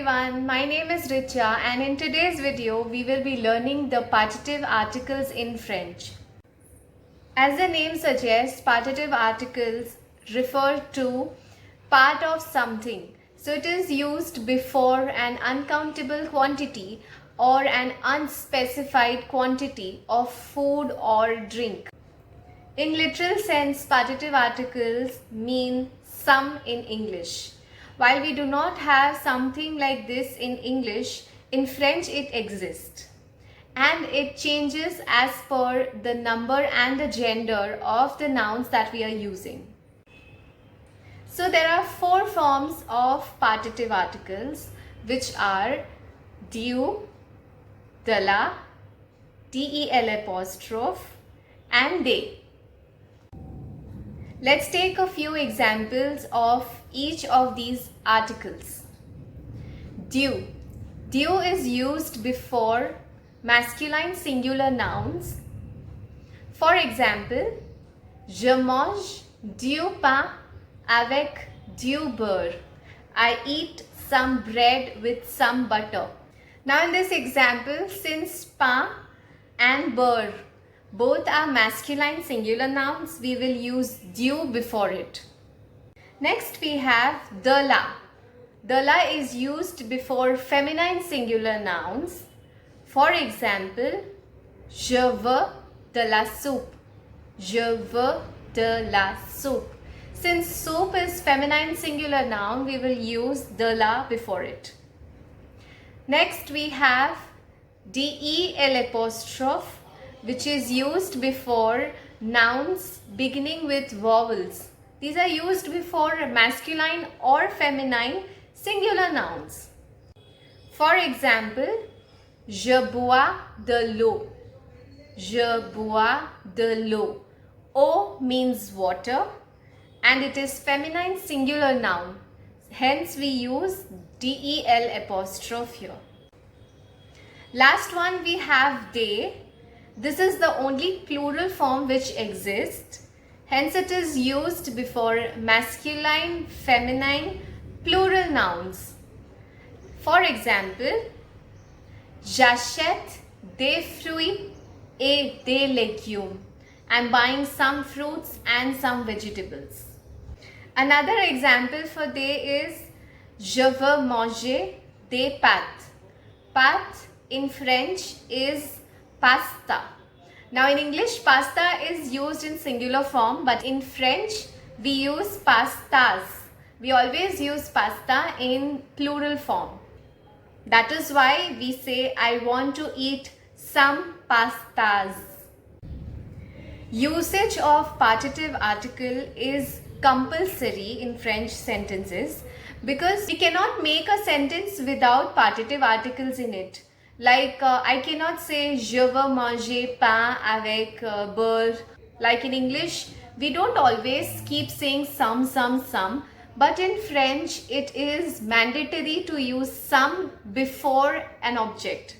everyone, my name is Richa and in today's video we will be learning the partitive articles in French. As the name suggests, partitive articles refer to part of something. So it is used before an uncountable quantity or an unspecified quantity of food or drink. In literal sense, partitive articles mean some in English. While we do not have something like this in English, in French it exists. And it changes as per the number and the gender of the nouns that we are using. So there are four forms of partitive articles, which are du, de la, del apostrophe and they. Let's take a few examples of each of these articles. Du. Du is used before masculine singular nouns. For example, je mange du pain avec du beurre. I eat some bread with some butter. Now in this example, since pain and beurre both are masculine singular nouns, we will use du before it. Next we have de la. De la is used before feminine singular nouns. For example, je veux de la soupe. Je veux de la soupe. Since soup is feminine singular noun, we will use de la before it. Next we have del apostrophe, which is used before nouns beginning with vowels. These are used before masculine or feminine singular nouns. For example, je bois de l'eau. Je bois de l'eau. Eau means water and it is feminine singular noun. Hence we use del apostrophe here. Last one we have they. This is the only plural form which exists. Hence it is used before masculine, feminine, plural nouns. For example, j'achète des fruits et des légumes. I am buying some fruits and some vegetables. Another example for they is je veux manger des pâtes. Pâtes in French is pasta. Now in English, pasta is used in singular form, but in French we use pastas. We always use pasta in plural form. That is why we say I want to eat some pastas. Usage of partitive article is compulsory in French sentences because we cannot make a sentence without partitive articles in it. Like I cannot say je veux manger pain avec beurre. Like in English, we don't always keep saying some. But in French, it is mandatory to use some before an object.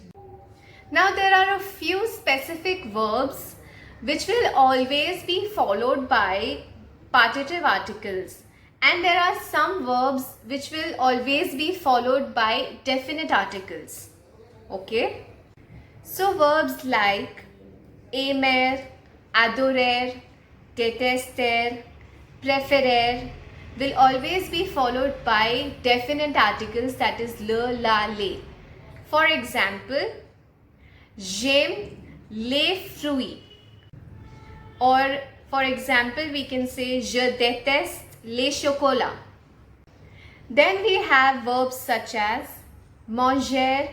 Now there are a few specific verbs which will always be followed by partitive articles. And there are some verbs which will always be followed by definite articles. Okay, so verbs like aimer, adorer, détester, préférer will always be followed by definite articles, that is le, la, les. For example, j'aime les fruits. Or for example, we can say je déteste les chocolats. Then we have verbs such as manger,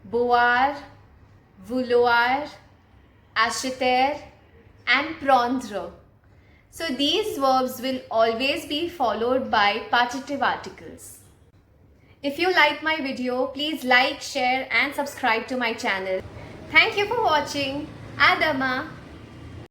boire, vouloir, acheter and prendre. So these verbs will always be followed by partitive articles. If you like my video, please like, share and subscribe to my channel. Thank you for watching. À demain.